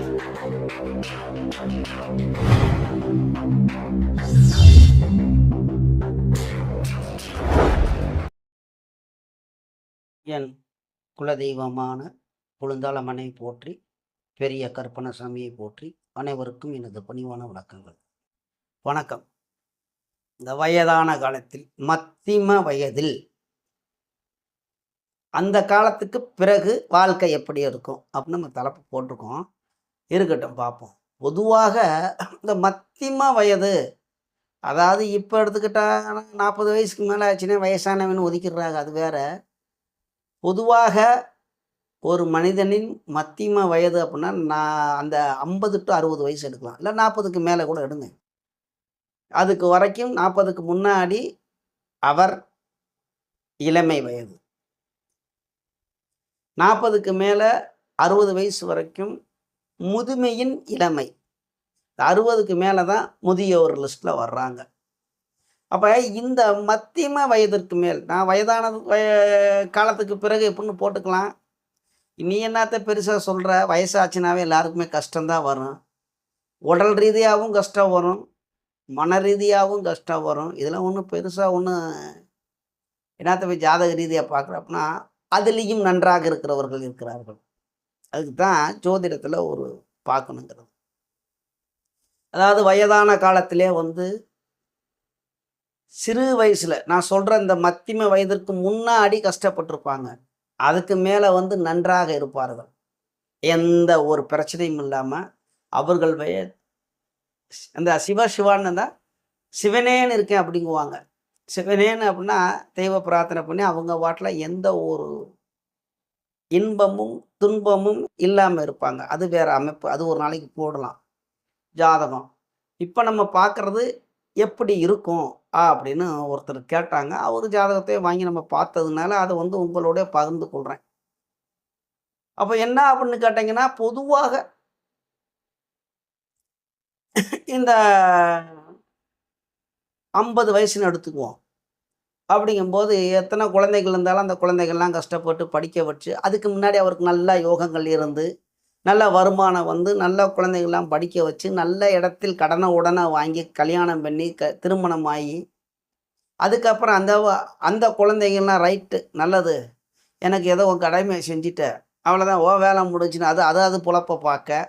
என் குலதெய்வமான கொழுந்தாளம்மனை போற்றி, பெரிய கருப்பணசாமியை போற்றி, அனைவருக்கும் எனது பணிவான வணக்கங்கள். வணக்கம். இந்த வயதான காலத்தில், மத்திம வயதில், அந்த காலத்துக்கு பிறகு வாழ்க்கை எப்படி இருக்கும் அப்படின்னு நம்ம தலைப்பு போட்டிருக்கோம். இருக்கட்டும், பார்ப்போம். பொதுவாக இந்த மத்திம வயது, அதாவது இப்போ எடுத்துக்கிட்டா 40 வயசுக்கு மேலே ஆச்சுன்னா வயசானவன்னு ஒதுக்கிடுறாங்க, அது வேற. பொதுவாக ஒரு மனிதனின் மத்திம வயது அப்படின்னா, நான் அந்த 50 to 60 வயசு எடுக்கலாம், இல்லை 40க்கு மேலே கூட எடுங்க. அதுக்கு வரைக்கும் 40க்கு முன்னாடி அவர் இளமை வயது, 40க்கு மேலே 60 வயசு வரைக்கும் முதுமையின் இளமை, 60க்கு மேலே தான் முதியோர் லிஸ்ட்டில் வர்றாங்க. அப்போ இந்த மத்தியம வயதிற்கு மேல், நான் வயதான காலத்துக்கு பிறகு எப்படின்னு போட்டுக்கலாம். நீ என்னத்த பெருசாக சொல்கிற, வயசாச்சுனாவே எல்லாருக்குமே கஷ்டம்தான் வரும். உடல் ரீதியாகவும் கஷ்டம் வரும், மன ரீதியாகவும் கஷ்டம் வரும். இதெல்லாம் ஒன்றும் பெருசாக ஒன்றும் என்னத்த போய் ஜாதக ரீதியாக பார்க்குறப்பனா, அதுலேயும் நன்றாக இருக்கிறவர்கள் இருக்கிறார்கள். அதுக்கு தான் ஜோதிடத்தில் ஒரு பார்க்கணுங்கிறது. அதாவது வயதான காலத்திலே சிறு வயசில், நான் சொல்கிற இந்த மத்திம வயதிற்கு முன்னாடி கஷ்டப்பட்டிருப்பாங்க, அதுக்கு மேலே நன்றாக இருப்பார்கள். எந்த ஒரு பிரச்சனையும் இல்லாமல் அவர்கள் அந்த சிவான்னு தான் சிவனேன்னு இருக்கேன் அப்படிங்குவாங்க. சிவனேன்னு அப்படின்னா தெய்வ பிரார்த்தனை பண்ணி அவங்க வாட்டில் எந்த ஒரு இன்பமும் துன்பமும் இல்லாமல் இருப்பாங்க. அது வேறு அமைப்பு, அது ஒரு நாளைக்கு போடலாம் ஜாதகம். இப்போ நம்ம பார்க்குறது எப்படி இருக்கும் அப்படின்னு ஒருத்தர் கேட்டாங்க. அவர் ஜாதகத்தை வாங்கி நம்ம பார்த்ததுனால அதை உங்களோட பகிர்ந்து கொள்கிறேன். அப்போ என்ன அப்படின்னு கேட்டிங்கன்னா, பொதுவாக இந்த 50 வயசுன்னு எடுத்துக்குவோம். அப்படிங்கும்போது எத்தனை குழந்தைகள் இருந்தாலும் அந்த குழந்தைகள்லாம் கஷ்டப்பட்டு படிக்க வச்சு, அதுக்கு முன்னாடி அவருக்கு நல்ல யோகங்கள் இருந்து, நல்ல வருமானம் நல்ல குழந்தைகள்லாம் படிக்க வச்சு, நல்ல இடத்தில் கடனை உடனே வாங்கி கல்யாணம் பண்ணி திருமணம் ஆகி, அதுக்கப்புறம் அந்த குழந்தைகள்லாம் ரைட்டு நல்லது, எனக்கு ஏதோ உன் கடமையை செஞ்சுட்ட, அவ்வளோதான், ஓ வேலை முடிஞ்சுன்னு அது பொழப்ப பார்க்க,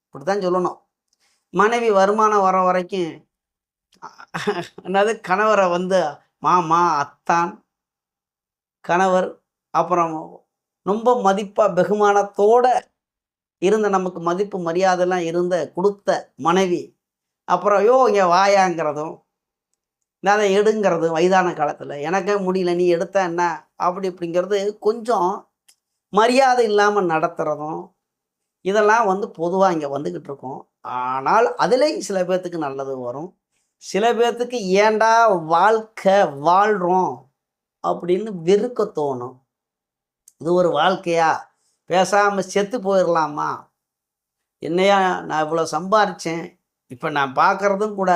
இப்படி தான் சொல்லணும். மனைவி வருமானம் வர வரைக்கும் என்னது, கணவரை மாமா அத்தான் கணவர், அப்புறம் ரொம்ப மதிப்பாக வெகுமானத்தோடு இருந்த, நமக்கு மதிப்பு மரியாதைலாம் கொடுத்த மனைவி, அப்புறம் இங்கே வாயாங்கிறதும் அதை எடுங்கிறதும், வயதான காலத்தில் எனக்கே முடியல நீ எடுத்த என்ன அப்படி இப்படிங்கிறது, கொஞ்சம் மரியாதை இல்லாமல் நடத்துகிறதும், இதெல்லாம் பொதுவாக இங்கே வந்துக்கிட்டு இருக்கோம். ஆனால் அதில் சில பேர்த்துக்கு நல்லது வரும், சில பேர்த்துக்கு ஏண்டா வாழ்க்கை வாழ்கிறோம் அப்படின்னு வெறுக்க தோணும். இது ஒரு வாழ்க்கையா, பேசாமல் செத்து போயிடலாமா, என்னையா நான் இவ்வளோ சம்பாரித்தேன், இப்போ நான் பார்க்குறதும் கூட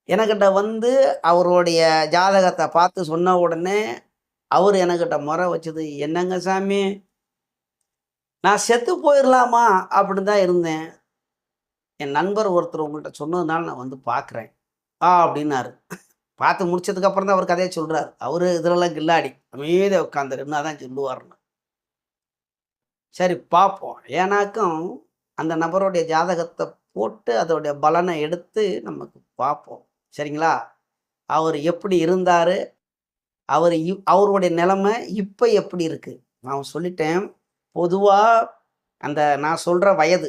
எனக்கிட்ட அவருடைய ஜாதகத்தை பார்த்து சொன்ன உடனே அவர் எனக்கிட்ட முறை வச்சது, என்னங்க சாமி நான் செத்து போயிடலாமா அப்படின்னு தான் இருந்தேன், என் நண்பர் ஒருத்தர் உங்கள்கிட்ட சொன்னதுனால நான் பார்க்குறேன் அப்படின்னாரு. பார்த்து முடிச்சதுக்கப்புறம் தான் அவர் கதையை சொல்கிறார். அவர் இதிலெல்லாம் கில்லாடி அமைதியாக உட்காந்துருன்னா தான் சொல்லுவார்னு. சரி பார்ப்போம். ஏன்னாக்கும் அந்த நபருடைய ஜாதகத்தை போட்டு அதோடைய பலனை எடுத்து நமக்கு பார்ப்போம், சரிங்களா? அவர் எப்படி இருந்தார், அவருடைய நிலைமை இப்போ எப்படி இருக்குது நான் சொல்லிட்டேன். பொதுவாக அந்த நான் சொல்கிற வயது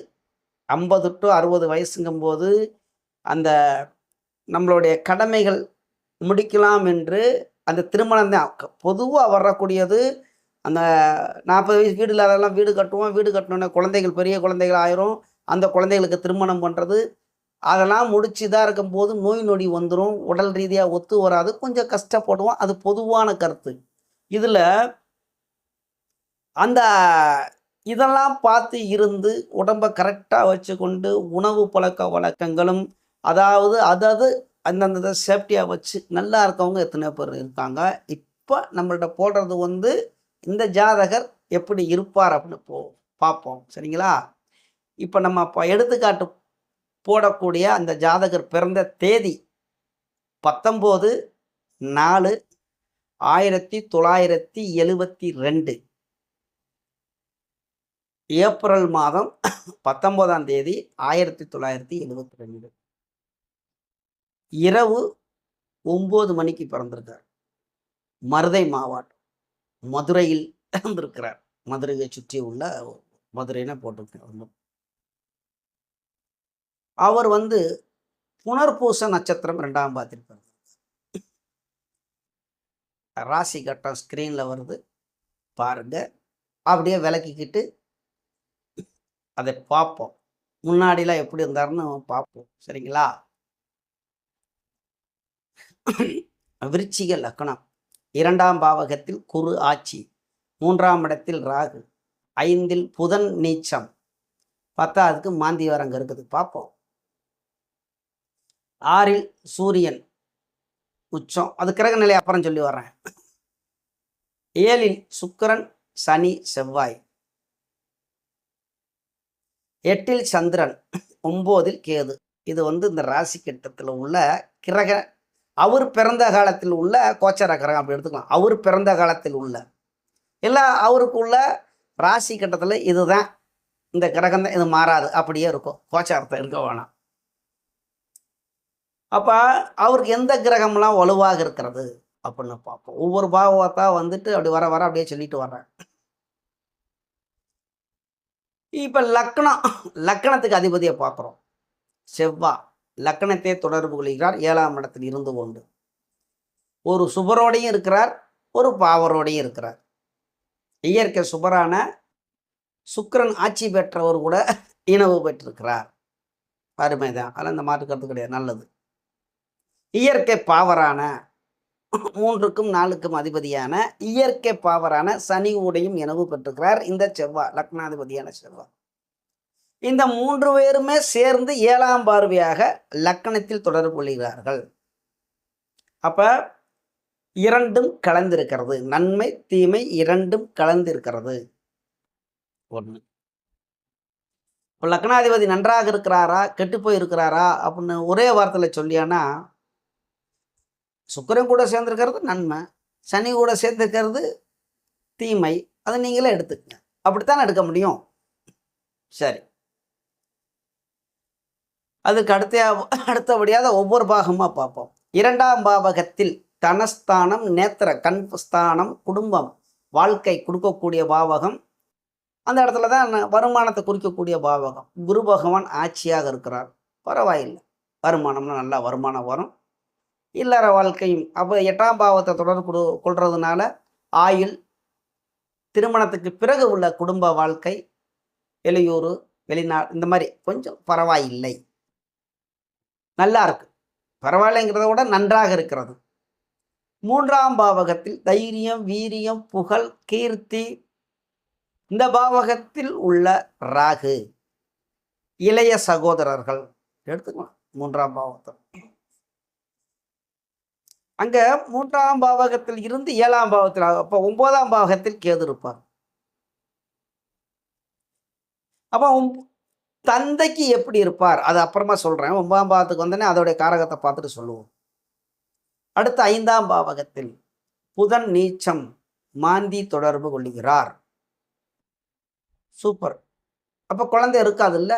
50 to 60 வயசுங்கும்போது அந்த நம்மளுடைய கடமைகள் முடிக்கலாம் என்று அந்த திருமணம் தான் பொதுவாக வரக்கூடியது. அந்த 40 வயசு வீடு இல்லாதெல்லாம் வீடு கட்டுவோம், வீடு கட்டினோன்னே குழந்தைகள் பெரிய குழந்தைகள் ஆயிரும், அந்த குழந்தைகளுக்கு திருமணம் பண்ணுறது, அதெல்லாம் முடிச்சு தான் இருக்கும்போது நோய் நொடி வந்துடும், உடல் ரீதியாக ஒத்து வராது, கொஞ்சம் கஷ்டப்படுவோம், அது பொதுவான கருத்து. இதில் அந்த இதெல்லாம் பார்த்து இருந்து உடம்பை கரெக்டாக வச்சு கொண்டு உணவு பழக்க வழக்கங்களும், அதாவது அந்தந்த சேஃப்டியாக வச்சு நல்லா இருக்கவங்க எத்தனை பேர் இருக்காங்க. இப்போ நம்மள்ட்ட போடுறது இந்த ஜாதகர் எப்படி இருப்பார் அப்படின்னு பார்ப்போம், சரிங்களா? இப்போ நம்ம எடுத்துக்காட்டு போடக்கூடிய அந்த ஜாதகர் பிறந்த தேதி 19/4/1972 ஏப்ரல் மாதம் 19ஆம் தேதி 1972 இரவு 9 மணிக்கு பிறந்திருக்கார். மருதை மாவட்டம் மதுரையில் பிறந்திருக்கிறார். மதுரையை சுற்றி உள்ள மதுரைன்னு போட்டிருக்கார். அவர் புனர்பூச நட்சத்திரம் 2ஆம் பாதத்தில் பிறந்தார். ராசி கட்டம் ஸ்க்ரீனில் வருது பாருங்க. அப்படியே விளக்கிக்கிட்டு அதை பார்ப்போம். முன்னாடிலாம் எப்படி இருந்தாருன்னு பார்ப்போம். சரிங்களா? விருச்சிக லக்னம், 2ஆம் பாவகத்தில் குரு ஆட்சி, 3ஆம் இடத்தில் ராகு, 5இல் புதன் நீச்சம், 10ஆவதுக்கு மாந்திவாரம் அங்கே இருக்குது. பார்ப்போம். 6இல் சூரியன் உச்சம், அது கிரக நிலை அப்புறம் சொல்லி வர்றேன். 7இல் சுக்கிரன், சனி, செவ்வாய், 8இல் சந்திரன், 9இல் கேது. இது இந்த ராசி கட்டத்தில் உள்ள கிரக, அவர் பிறந்த காலத்தில் உள்ள கோச்சர கிரகம் அப்படி எடுத்துக்கலாம். அவர் பிறந்த காலத்தில் உள்ள எல்லாம் அவருக்கு உள்ள ராசி கட்டத்தில் இதுதான், இந்த கிரகம் தான், இது மாறாது, அப்படியே இருக்கும். கோச்சாரத்தை இருக்க வேணாம். அப்போ அவருக்கு எந்த கிரகம்லாம் வலுவாக இருக்கிறது அப்படின்னு பார்ப்போம். ஒவ்வொரு பாவத்தா அப்படி வர வர அப்படியே சொல்லிட்டு வர்றேன். இப்போ லக்கணத்துக்கு அதிபதியை பார்க்குறோம். செவ்வாய் லக்கணத்தை தொடர்பு கொள்கிறார். 7ஆம் இடத்தில் இருந்து கொண்டு ஒரு சுபரோடையும் இருக்கிறார், ஒரு பாவரோடையும் இருக்கிறார். இயற்கை சுபரான சுக்கிரன் ஆட்சி பெற்றவர் கூட இனவு பெற்றிருக்கிறார். அருமைதான், அதில் இந்த மாற்றுக்கிறது கிடையாது, நல்லது. இயற்கை பாவரான 3க்கும் 4க்கும் அதிபதியான இயற்கை பாவரான சனி உடையும் இனவு பெற்றிருக்கிறார் இந்த செவ்வாய், லக்னாதிபதியான செவ்வாய். இந்த 3 பேருமே சேர்ந்து 7ஆம் பார்வையாக லக்கணத்தில் தொடர்பு கொள்கிறார்கள். அப்ப இரண்டும் கலந்திருக்கிறது, நன்மை தீமை இரண்டும் கலந்திருக்கிறது. ஒன்று, இப்போ லக்னாதிபதி நன்றாக இருக்கிறாரா கெட்டு போய் இருக்கிறாரா அப்படின்னு ஒரே வார்த்தையில் சொல்லியானா, சுக்கிரன் கூட சேர்ந்திருக்கிறது நன்மை, சனி கூட சேர்ந்திருக்கிறது தீமை. அதை நீங்களே எடுத்துக்கங்க. அப்படித்தான் எடுக்க முடியும். சரி, அதுக்கு அடுத்தபடியாக ஒவ்வொரு பாகமாக பார்ப்போம். 2ஆம் பாவகத்தில் தனஸ்தானம், நேத்திர கண் ஸ்தானம், குடும்பம், வாழ்க்கை கொடுக்கக்கூடிய பாவகம். அந்த இடத்துல தான் வருமானத்தை குறிக்கக்கூடிய பாவகம். குரு பகவான் ஆட்சியாக இருக்கிறார். பரவாயில்லை, வருமானம்னா நல்லா வருமானம் வரும். இல்லற வாழ்க்கையும் அப்போ 8ஆம் பாவத்தை தொடர்பு கொள்றதுனால ஆயுள், திருமணத்துக்கு பிறகு உள்ள குடும்ப வாழ்க்கை, வெளியூர் வெளிநாடு, இந்த மாதிரி கொஞ்சம் பரவாயில்லை, நல்லா இருக்கு. பரவாயில்லைங்கிறத விட நன்றாக இருக்கிறது. 3ஆம் பாவகத்தில் தைரியம், வீரியம், புகழ், கீர்த்தி. இந்த பாவகத்தில் உள்ள ராகு, இளைய சகோதரர்கள் எடுத்துக்கலாம். 3ஆம் பாவத்தை அங்க 3ஆம் பாவகத்தில் இருந்து 7ஆம் பாவத்தில், அப்போ 9ஆம் பாவகத்தில் கேது இருப்பார். அப்போ தந்தைக்கு எப்படி இருப்பார் அது அப்புறமா சொல்றேன். 9ஆம் பாவத்துக்கு வந்தோடனே அதோடைய காரகத்தை பார்த்துட்டு சொல்லுவோம். அடுத்து 5ஆம் பாவகத்தில் புதன் நீச்சம், மாந்தி தொடர்பு கொள்ளுகிறார். சூப்பர். அப்போ குழந்தை இருக்காதுல்ல.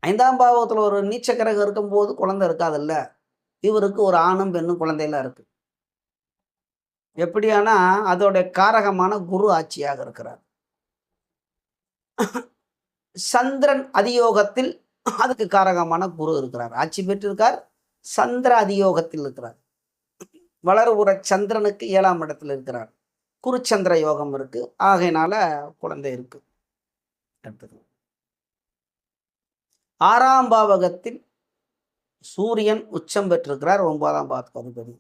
5ஆம் பாவத்தில் ஒரு நீச்ச கிரகம் இருக்கும்போது குழந்தை இருக்காதுல்ல. இவருக்கு ஒரு ஆணும் பெண்ணும் குழந்தையெல்லாம் இருக்கு. எப்படியானா அதோடைய காரகமான குரு ஆட்சியாக இருக்கிறார். சந்திரன் அதியோகத்தில் அதுக்கு காரகமான குரு இருக்கிறார், ஆட்சி பெற்றிருக்கார். சந்திர அதியோகத்தில் இருக்கிறார். வளர்வுற சந்திரனுக்கு 7ஆம் இடத்தில் இருக்கிறார். குருச்சந்திர யோகம் இருக்கு. ஆகையினால குழந்தை இருக்கு. 6ஆம் பாவகத்தில் சூரியன் உச்சம் பெற்றிருக்கிறார். 9ஆம் பாவத்துக்கு அதிபதி.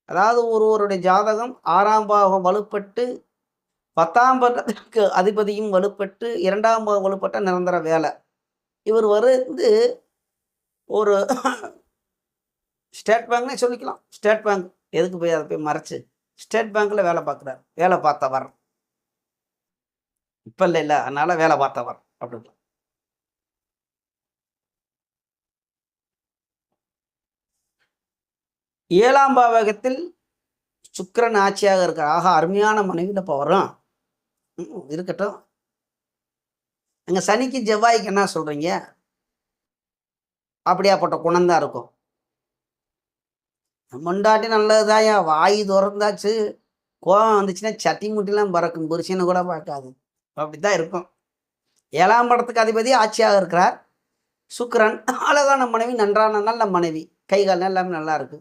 அதாவது ஒருவருடைய ஜாதகம் 6ஆம் பாவம் வலுப்பட்டு 10ஆம் பாவத்துக்கு அதிபதியும் வலுப்பட்டு 2ஆம் பாவம் வலுப்பட்ட நிரந்தர வேலை. இவர் ஒரு ஸ்டேட் பேங்க்னே சொல்லிக்கலாம். ஸ்டேட் பேங்க் எதுக்கு போய் அதை போய் மறைச்சு ஸ்டேட் பேங்க்ல வேலை பார்க்குறார். வேலை பார்த்தவர் இப்போ இல்லை, அதனால வேலை பார்த்தவர் அப்படிங்களா. 7ஆம் பாவகத்தில் சுக்கிரன் ஆட்சியாக இருக்கார். ஆக அருமையான மனைவியில் இப்போ வரும். இருக்கட்டும். எங்கள் சனிக்கு செவ்வாய்க்கு என்ன சொல்கிறீங்க? அப்படியாப்பட்ட குணம்தான் இருக்கும். மொண்டாட்டி நல்லதுதாயா, வாய் திறந்தாச்சு கோபம் வந்துச்சுன்னா சட்டி முட்டிலாம் பறக்கும், புருஷனை கூட பார்க்காது. அப்படித்தான் இருக்கும். 7ஆம் படத்துக்கு அதிபதி ஆட்சியாக இருக்கிறார் சுக்கிரன். அழகான மனைவி, நன்றான நல்ல மனைவி, கைகால் எல்லாமே நல்லா இருக்கு.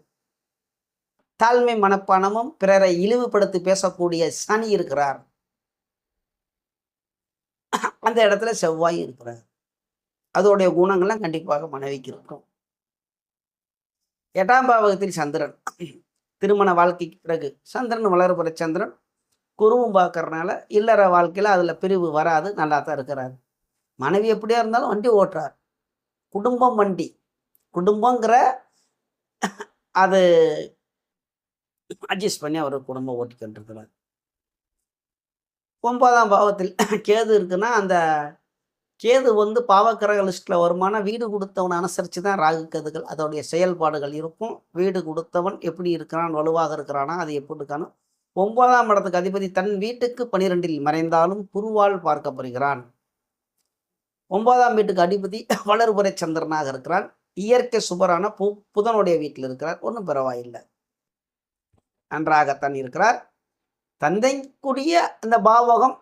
தாழ்மை மனப்பானமும் பிறரை இழிவுபடுத்தி பேசக்கூடிய சனி இருக்கிறார். அந்த இடத்துல செவ்வாய் இருக்கிறார். அதோடைய குணங்கள்லாம் கண்டிப்பாக மனைவிக்கு இருக்கும். 8ஆம் பாவகத்தில் சந்திரன். திருமண வாழ்க்கைக்கு பிறகு சந்திரன் வளர்புற சந்திரன் குருவும் பார்க்கறனால இல்லற வாழ்க்கையில் அதில் பிரிவு வராது, நல்லா தான் இருக்கிறார். மனைவி எப்படியா இருந்தாலும் வண்டி ஓட்டுறார். குடும்பம் வண்டி, குடும்பங்கிற அது அட்ஜஸ்ட் பண்ணி அவர் குடும்பம் ஓட்டிக்கிட்டு இருக்கிறார். 9ஆம் பாவத்தில் கேது இருக்குன்னா, அந்த கேது வந்து பாவக்கிரக லிஸ்ட்டில் வருமான வீடு கொடுத்தவனை அனுசரித்து தான் ராகு கேதுகள் அதோடைய செயல்பாடுகள் இருக்கும். வீடு கொடுத்தவன் எப்படி இருக்கிறான், வலுவாக இருக்கிறானா, அது எப்படி இருக்கானோ. 9ஆம் இடத்துக்கு அதிபதி தன் வீட்டுக்கு 12இல் மறைந்தாலும் குருவால் பார்க்கப்படுகிறான். 9ஆம் வீட்டுக்கு அதிபதி வளர்புறை சந்திரனாக இருக்கிறான். இயற்கை சுபரான புதனுடைய வீட்டில் இருக்கிறார். ஒன்றும் பரவாயில்லை, நன்றாகத்தான் இருக்கிறார். தந்தைக்குரிய அந்த பாவகம்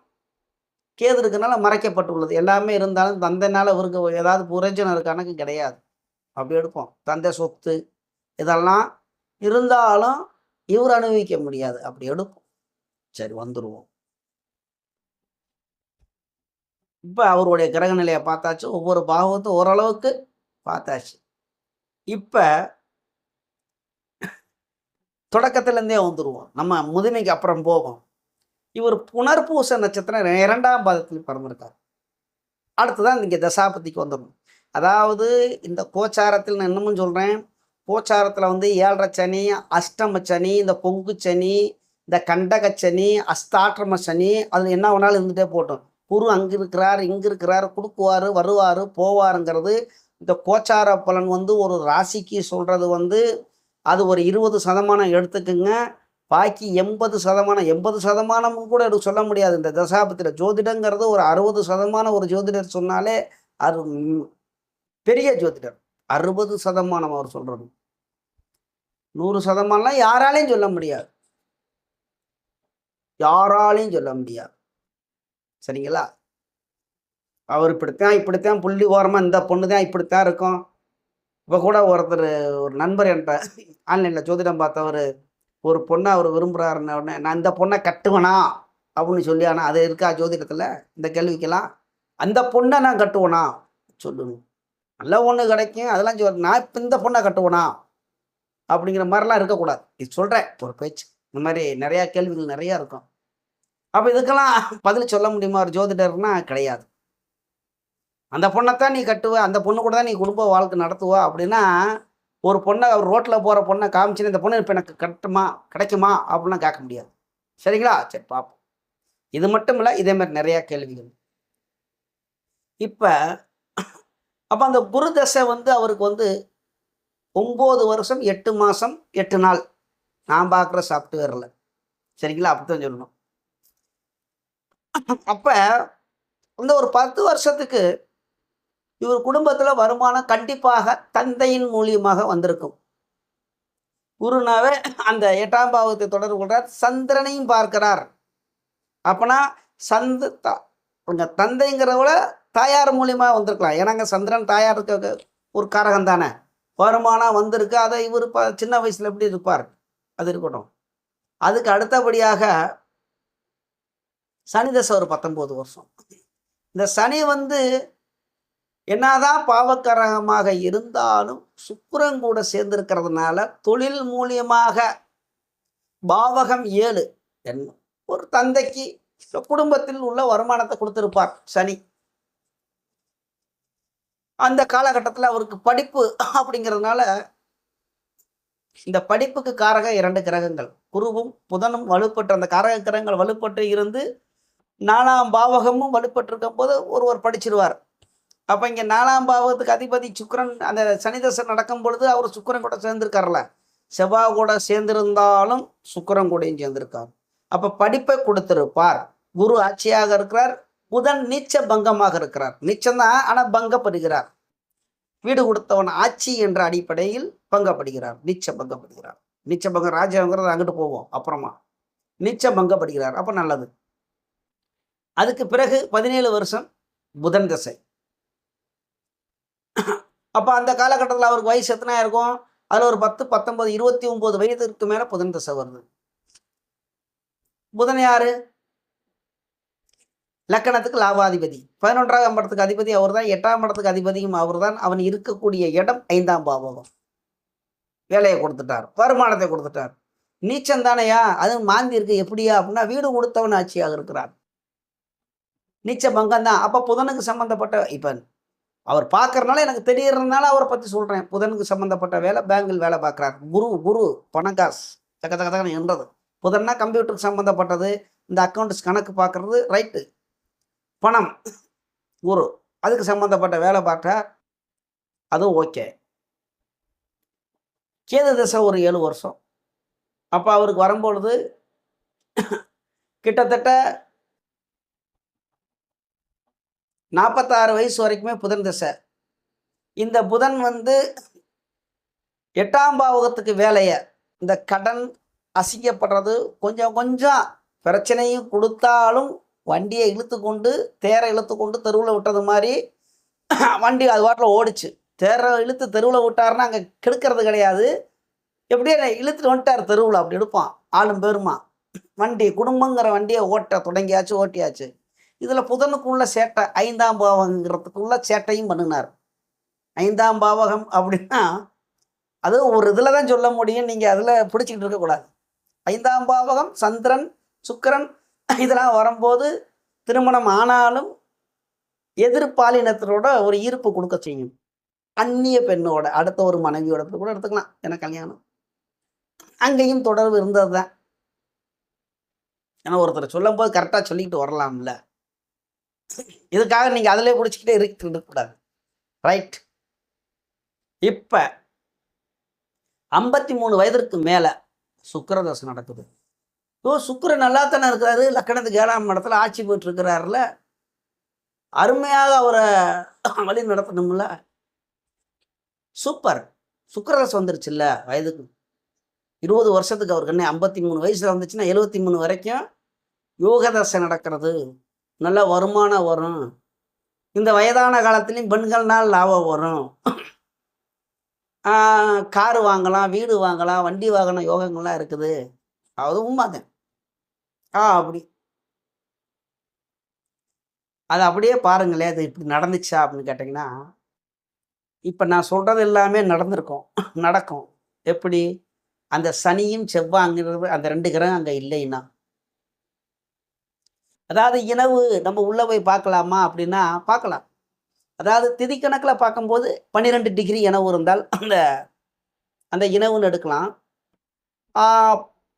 கேது இருக்கனால மறைக்கப்பட்டுள்ளது. எல்லாமே இருந்தாலும் தந்தைனால இவருக்கு ஏதாவது புரட்சணம் இருக்கானக்கு கிடையாது. அப்படி எடுப்போம். தந்தை சொத்து இதெல்லாம் இருந்தாலும் இவர் அனுபவிக்க முடியாது. அப்படி எடுப்போம். சரி, வந்துடுவோம். இப்போ அவருடைய கிரக நிலையை பார்த்தாச்சு. ஒவ்வொரு பாவத்தும் ஓரளவுக்கு பார்த்தாச்சு. இப்போ தொடக்கத்திலேருந்தே வந்துடுவோம். நம்ம முதுமைக்கு அப்புறம் போவோம். இவர் புனர்பூச நட்சத்திரம் 2ஆம் பாதத்தில் பிறந்திருக்கார். அடுத்துதான் இங்கே தசாபதிக்கு வந்துடும். அதாவது இந்த கோச்சாரத்தில் நான் இன்னமும் சொல்கிறேன், கோச்சாரத்தில் வந்து 7.5 சனி, அஷ்டம சனி, இந்த பொங்கு சனி, இந்த கண்டக சனி, அஸ்தாற்றம சனி, அதில் என்ன வேணாலும் இருந்துகிட்டே போட்டோம். குரு அங்கே இருக்கிறார், இங்கே இருக்கிறார், கொடுக்குவார், வருவார், போவாருங்கிறது இந்த கோச்சார பலன் வந்து ஒரு ராசிக்கு சொல்கிறது வந்து அது ஒரு 20% எடுத்துக்குங்க. பாக்கி 80% கூட சொல்ல முடியாது. இந்த தசாபத்தில் ஜோதிடங்கிறது ஒரு 60% ஒரு ஜோதிடர் சொன்னாலே அது பெரிய ஜோதிடர். 60% அவர் சொல்கிறது. 100% யாராலையும் சொல்ல முடியாது, யாராலையும் சொல்ல முடியாது. சரிங்களா? அவர் இப்படித்தான் புள்ளி ஓரமாக இந்த பொண்ணு தான் இப்படித்தான் இருக்கும். இப்போ கூட ஒருத்தர், ஒரு நண்பர் என்கிட்ட ஆன்லைனில் ஜோதிடம் பார்த்தவர், ஒரு பொண்ணை அவர் விரும்புகிறாருன்ன உடனே நான் இந்த பொண்ணை கட்டுவேனா அப்படின்னு சொல்லி, ஆனால் அது இருக்கா ஜோதிடத்தில் இந்த கேள்விக்கெல்லாம்? அந்த பொண்ணை நான் கட்டுவேனா சொல்லணும். நல்ல ஒன்று கிடைக்கும் அதெல்லாம் நான் இப்போ இந்த பொண்ணை கட்டுவேனா அப்படிங்கிற மாதிரிலாம் இருக்கக்கூடாது. இது சொல்கிறேன் ஒரு பேச்சு. இந்த மாதிரி நிறையா கேள்விகள் நிறையா இருக்கும். அப்போ இதுக்கெல்லாம் பதில் சொல்ல முடியுமா ஒரு ஜோதிடர்னா? கிடையாது. அந்த பொண்ணைத்தான் நீ கட்டுவ, அந்த பொண்ணு கூட தான் நீ குடும்ப வாழ்க்கை நடத்துவ அப்படின்னா, ஒரு பொண்ணை அவர் ரோட்டில் போகிற பொண்ணை காமிச்சுன்னு இந்த பொண்ணு இப்போ எனக்கு கிடைக்குமா அப்படின்லாம் கேட்க முடியாது. சரிங்களா? சரி, பார்ப்போம். இது மட்டும் இல்லை, இதேமாதிரி நிறையா கேள்விகள். இப்போ அப்போ அந்த குரு தசை வந்து அவருக்கு வந்து 9 வருஷம் 8 மாதம் 8 நாள் நான் பார்க்குற சாஃப்ட்வேரில். சரிங்களா? அப்படித்தான் சொல்லணும். அப்போ இந்த ஒரு 10 வருஷத்துக்கு இவர் குடும்பத்தில் வருமானம் கண்டிப்பாக தந்தையின் மூலியமாக வந்திருக்கும். குருனாவே அந்த 8ஆம் பாவத்தை தொடர்பு கொள்றார், சந்திரனையும் பார்க்கிறார். அப்பனா உங்கள் தந்தைங்கிறவள தாயார் மூலியமாக வந்திருக்கலாம். ஏன்னாங்க சந்திரன் தாயாருக்கு ஒரு காரகம் தானே. வருமானம் வந்திருக்கு. அதை இவர் சின்ன வயசில் எப்படி இருப்பார், அது இருக்கட்டும். அதுக்கு அடுத்தபடியாக சனி தசை ஒரு 19 வருஷம். இந்த சனி வந்து என்னதான் பாவக்கரகமாக இருந்தாலும் சுக்கிரன் கூட சேர்ந்திருக்கிறதுனால தொழில் மூலியமாக பாவகம் 7 என்ன ஒரு தந்தைக்கு குடும்பத்தில் உள்ள வருமானத்தை கொடுத்திருப்பார் சனி. அந்த காலகட்டத்தில் அவருக்கு படிப்பு அப்படிங்கிறதுனால இந்த படிப்புக்கு காரக 2 கிரகங்கள் குருவும் புதனும் வலுப்பட்டு, அந்த காரக கிரகங்கள் வலுப்பட்டு இருந்து 4ஆம் பாவகமும் வலுப்பட்டிருக்கும் போது ஒருவர் படிச்சிருவார். அப்போ இங்கே 4ஆம் பாவகத்துக்கு அதிபதி சுக்கிரன் அந்த சனி தசை நடக்கும் பொழுது அவர் சுக்கிரன் கூட சேர்ந்துருக்கார்ல. செவ்வாய் கூட சேர்ந்திருந்தாலும் சுக்கிரன் கூடயும் சேர்ந்திருக்கார். அப்போ படிப்பை கொடுத்திருப்பார். குரு ஆட்சியாக இருக்கிறார். புதன் நீச்ச பங்கமாக இருக்கிறார். நீச்சம்தான், ஆனால் பங்கப்படுகிறார். வீடு கொடுத்தவன் ஆட்சி என்ற அடிப்படையில் பங்கப்படுகிறார். நீச்ச பங்கப்படுகிறார். நீச்ச பங்கம் ராஜாங்கிறது அங்கிட்டு போவோம் அப்புறமா. நீச்ச பங்கப்படுகிறார். அப்போ நல்லது. அதுக்கு பிறகு 17 வருஷம் புதன் தசை. அப்போ அந்த காலகட்டத்தில் அவருக்கு வயசு எத்தனை இருக்கும்? அதில் ஒரு 10, 19, 29 வயதிற்கு மேலே புதன் தசை வருது. புதன் யாரு? லக்கணத்துக்கு லாபாதிபதி. 11ஆம் இடத்துக்கு அதிபதி அவர் தான். 8ஆம் இடத்துக்கு அதிபதியும் அவர் தான். அவன் இருக்கக்கூடிய இடம் 5ஆம் பாவகம். வேலையை கொடுத்துட்டார், வருமானத்தை கொடுத்துட்டார். நீச்சம் தானையா, அது மாந்தி இருக்கு. எப்படியா அப்படின்னா வீடு கொடுத்தவன் ஆட்சியாக இருக்கிறார். நீச்ச பங்கம் தான். அப்போ புதனுக்கு சம்மந்தப்பட்ட, இப்போ அவர் பார்க்கறனால எனக்கு தெரியறதுனால அவரை பற்றி சொல்கிறேன். புதனுக்கு சம்மந்தப்பட்ட வேலை, பேங்கில் வேலை பார்க்குறார். குரு பணக்காசு தக்க தக்க தக்கன்னு என்றது. புதன்னா கம்ப்யூட்டருக்கு சம்மந்தப்பட்டது, இந்த அக்கௌண்ட்ஸ் கணக்கு பார்க்குறது, ரைட்டு. பணம் குரு அதுக்கு சம்மந்தப்பட்ட வேலை பார்த்தா அதுவும் ஓகே. கேது தசை ஒரு 7 வருஷம். அப்போ அவருக்கு வரும்பொழுது கிட்டத்தட்ட 46 வயசு வரைக்குமே புதன் தசை. இந்த புதன் 8ஆம் பாவகத்துக்கு வேலையை, இந்த கடன் அசிங்கப்படுறது, கொஞ்சம் கொஞ்சம் பிரச்சனையும் கொடுத்தாலும் வண்டியை இழுத்து கொண்டு, தேரை இழுத்து கொண்டு தெருவில் விட்டது மாதிரி வண்டி அது வாட்டில் ஓடிச்சு. தேரை இழுத்து தெருவில் விட்டாருன்னா அங்கே கெடுக்கிறது கிடையாது. எப்படியே இழுத்துட்டு வந்துட்டார் தெருவில், அப்படி எடுப்பான் ஆளும் பேருமா. வண்டி குடும்பங்கிற வண்டியை தொடங்கியாச்சு, ஓட்டியாச்சு. இதில் புதனுக்குள்ள சேட்டை, 5ஆம் பாவகங்கிறதுக்குள்ள சேட்டையும் பண்ணினார். 5ஆம் பாவகம் அப்படின்னா அது ஒரு இதில் தான் சொல்ல முடியும். நீங்கள் அதில் பிடிச்சிக்கிட்டு இருக்கக்கூடாது. 5ஆம் பாவகம் சந்திரன், சுக்கிரன் இதெல்லாம் வரும்போது திருமணம் ஆனாலும் எதிர்பாலினத்தோட ஒரு ஈர்ப்பு கொடுக்க செய்யும். அந்நிய பெண்ணோட, அடுத்த ஒரு மனைவியோட கூட எடுத்துக்கலாம். எனக்கு கல்யாணம் அங்கேயும் தொடர்பு இருந்தது தான். ஏன்னா ஒருத்தர் சொல்லும் போது கரெக்டாக சொல்லிக்கிட்டு வரலாம்ல. இதுக்காக நீங்கள் அதிலே பிடிச்சிக்கிட்டே இருக்கக்கூடாது. ரைட். இப்போ 53 வயதிற்கு மேலே சுக்கிரதசை நடக்குது. சுக்கிரன் நல்லா தானே இருக்கிறாரு. லக்கணத்துக்கு 7ஆம் இடத்துல ஆட்சி போயிட்டு இருக்கிறாருல. அருமையாக அவரை வழி நடத்தணும்ல. சூப்பர். சுக்கிரதசை வந்துருச்சுல்ல வயதுக்கு. 20 வருஷத்துக்கு அவருக்கு என்ன 53 வயசுல வந்துச்சுன்னா 73 வரைக்கும் யோகதசை நடக்கிறது. நல்ல வருமானம் வரும். இந்த வயதான காலத்துலேயும் பெண்கள்னால் லாபம் வரும். காரு வாங்கலாம், வீடு வாங்கலாம், வண்டி வாகனம் யோகங்கள்லாம் இருக்குது. அது உண்மைதான். அப்படி அது அப்படியே பாருங்களேன். அது இப்படி நடந்துச்சா அப்படின்னு கேட்டிங்கன்னா, இப்போ நான் சொல்கிறது எல்லாமே நடந்திருக்கும், நடக்கும். எப்படி? அந்த சனியும் செவ்வாய்ங்கிறது அந்த 2 கிரகம் அங்கே இல்லைன்னா, அதாவது இனவு நம்ம உள்ளே போய் பார்க்கலாமா அப்படின்னா பார்க்கலாம். அதாவது திதிக்கணக்கில் பார்க்கும்போது 12 டிகிரி இனவு இருந்தால் அந்த இனவுன்னு எடுக்கலாம்.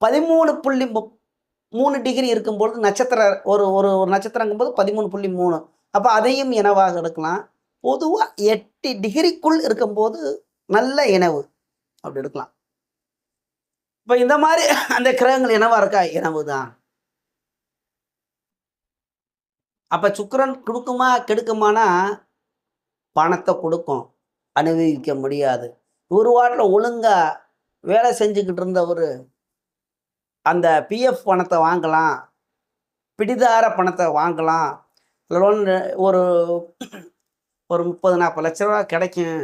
13.3 டிகிரி இருக்கும்பொழுது நட்சத்திர ஒரு ஒரு நட்சத்திரங்கும்போது 13.3. அப்போ அதையும் இனவாக எடுக்கலாம். பொதுவாக 8 டிகிரிக்குள் இருக்கும்போது நல்ல இனவு அப்படி எடுக்கலாம். இப்போ இந்த மாதிரி அந்த கிரகங்கள் இனவாக இருக்கா? இனவு தான். அப்போ சுக்கிரன் கொடுக்குமா கெடுக்குமானா பணத்தை கொடுக்கும், அனுபவிக்க முடியாது. ஒரு வாட்டில் ஒழுங்காக வேலை செஞ்சுக்கிட்டு இருந்தவர் அந்த பிஎஃப் பணத்தை வாங்கலாம், பிடிதார பணத்தை வாங்கலாம். லோன் ஒரு 30-40 லட்ச ரூபா கிடைக்கும்.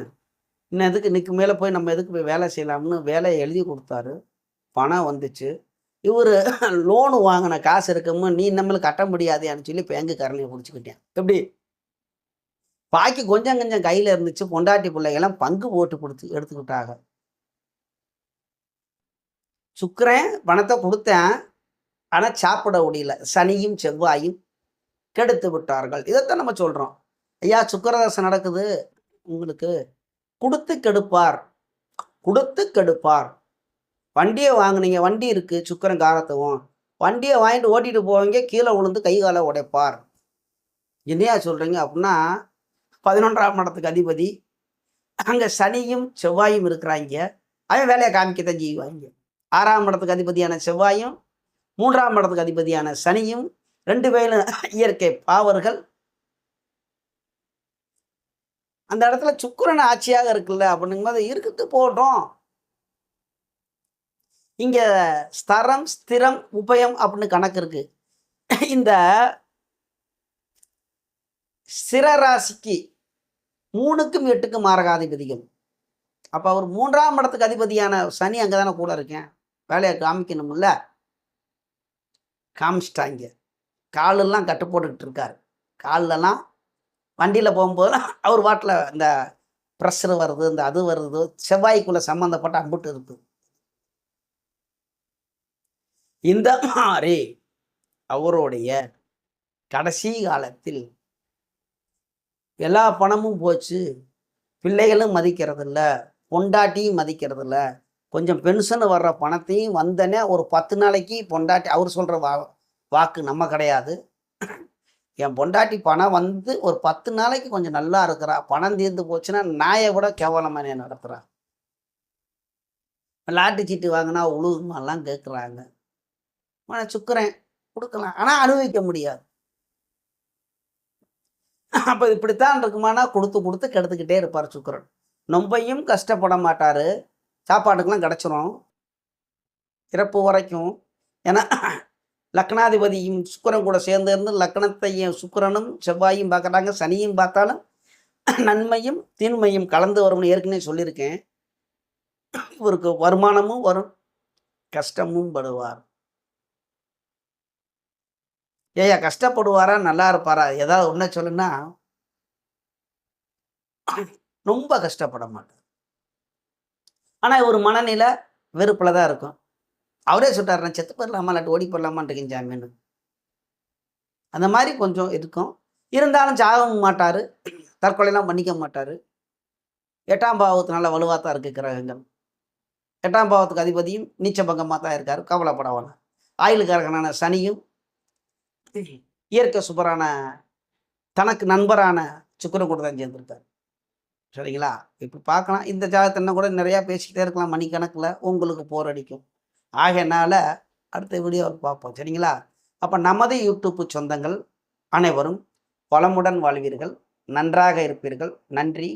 இன்னும் எதுக்கு இன்னைக்கு மேலே போய் நம்ம எதுக்கு போய் வேலை செய்யலாம்னு வேலையை எழுதி கொடுத்தாரு. பணம் வந்துச்சு. இவர் லோனு வாங்கின காசு இருக்குமோ நீ நம்மளுக்கு கட்ட முடியாதேன்னு சொல்லி பேங்குக்காரனையை பிடிச்சிக்கிட்டேன். எப்படி? பாக்கி கொஞ்சம் கொஞ்சம் கையில் இருந்துச்சு. பொண்டாட்டி பிள்ளைகள்லாம் பங்கு போட்டு எடுத்துக்கிட்டாங்க. சுக்கிரன் பணத்தை கொடுத்தேன், ஆனால் சாப்பிட முடியல. சனியும் செவ்வாயும் கெடுத்து விட்டார்கள். இதைத்தான் நம்ம சொல்கிறோம். ஐயா சுக்கிரதசை நடக்குது உங்களுக்கு, கொடுத்து கெடுப்பார், கொடுத்து கெடுப்பார். வண்டியை வாங்கினீங்க, வண்டி இருக்குது சுக்கிரன் காரத்துவம், வண்டியை வாங்கிட்டு ஓட்டிகிட்டு போவீங்க, கீழே விழுந்து கை காலை உடைப்பார். என்னையா சொல்கிறீங்க அப்படின்னா 11ஆம் இடத்துக்கு அதிபதி, அங்கே சனியும் செவ்வாயும் இருக்கிறாங்க. அவன் வேலையை காமிக்கத்தான் செய்வாங்க. 6ஆம் இடத்துக்கு அதிபதியான செவ்வாயும் 3ஆம் இடத்துக்கு அதிபதியான சனியும் 2 பேரும் இயற்கை பாவர்கள். அந்த இடத்துல சுக்கிரன் ஆட்சியாக இருக்குல்ல அப்படிங்கும்போது இருக்கிட்டு போகட்டும். இங்க ஸ்தரம், ஸ்திரம், உபயம் அப்படின்னு கணக்கு இருக்கு. இந்த சிரராசிக்கு 3க்கும் 8க்கும் மாரகாதிபதிகள். அப்போ அவர் 3ஆம் இடத்துக்கு அதிபதியான சனி அங்கே தானே கூட இருக்கேன். வேலையை காமிக்கணும்ல, காமிச்சிட்டாங்க. காலெல்லாம் கட்டு போட்டுக்கிட்டு இருக்காரு. காலெல்லாம் வண்டியில் போகும்போது அவர் வாட்டில் இந்த ப்ரெஷர் வருது, இந்த அது வருது, செவ்வாய்க்குள்ளே சம்மந்தப்பட்ட அம்புட்டு இருக்குது. இந்த மாதிரி அவருடைய கடைசி காலத்தில் எல்லா பணமும் போச்சு, பிள்ளைகளும் மதிக்கிறதில்ல, பொண்டாட்டியும் மதிக்கிறதில்ல, கொஞ்சம் பென்ஷன் வர்ற பணத்தையும் வந்தனே ஒரு 10 நாளைக்கு பொண்டாட்டி அவர் சொல்கிற வாக்கு நம்ம கிடையாது. என் பொண்டாட்டி பணம் வந்து ஒரு 10 நாளைக்கு கொஞ்சம் நல்லா இருக்கிறா, பணம் தீர்ந்து போச்சுன்னா நாயை விட கேவலமாக என்ன நடத்துகிறா. லாட்டு சீட்டு வாங்கினா உழுகுமாலாம் கேட்குறாங்க. சுக்கரன் கொடுக்கலாம், ஆனால் அனுபவிக்க முடியாது. அப்போ இப்படித்தான் இருக்குமானா கொடுத்து கொடுத்து கெடுத்துக்கிட்டே இருப்பார் சுக்கரன். ரொம்பையும் கஷ்டப்பட மாட்டார், சாப்பாட்டுக்கெல்லாம் கிடச்சிரும் இறப்பு வரைக்கும். ஏன்னா லக்னாதிபதியும் சுக்கிரன் கூட சேர்ந்து இருந்து லக்னத்தையும் சுக்கிரனும் செவ்வாயும் பார்க்குறாங்க, சனியும் பார்த்தாலும் நன்மையும் தீன்மையும் கலந்து வரும்னு ஏற்கனவே சொல்லியிருக்கேன். இவருக்கு வருமானமும் வரும், கஷ்டமும் படுவார். ஏயா கஷ்டப்படுவாரா நல்லா இருப்பாரா? ஏதாவது ஒன்றை சொல்லுன்னா ரொம்ப கஷ்டப்பட மாட்டார். ஆனால் ஒரு மனநிலை வெறுப்பில் தான் இருக்கும். அவரே சொல்லிட்டார், நான் செத்து போடலாமா இல்லாட்டி ஓடி போடலாமான் இருக்கேன் ஜாமீன். அந்த மாதிரி கொஞ்சம் இருக்கும். இருந்தாலும் சாகவும் மாட்டார், தற்கொலைலாம் பண்ணிக்க மாட்டார். 8ஆம் பாவத்தினால வலுவாக தான் இருக்குது கிரகங்கள். 8ஆம் பாவத்துக்கு அதிபதியும் நீச்சபங்கமாக தான் இருக்கார், கவலைப்படவான. ஆயுளுக்காரகனான சனியும் இயற்கை சுபரான தனக்கு நண்பரான சுக்கிரன் கூட தான் சேர்ந்துருக்கார். சரிங்களா? இப்போ பார்க்கலாம். இந்த ஜாதகத்தை கூட நிறையா பேசிக்கிட்டே இருக்கலாம் மணிக்கணக்கில், உங்களுக்கு போர் அடிக்கும். ஆகையினால அடுத்த வீடியோவில் பார்ப்போம். சரிங்களா? அப்போ நமது யூடியூப் சொந்தங்கள் அனைவரும் வளமுடன் வாழ்வீர்கள், நன்றாக இருப்பீர்கள். நன்றி.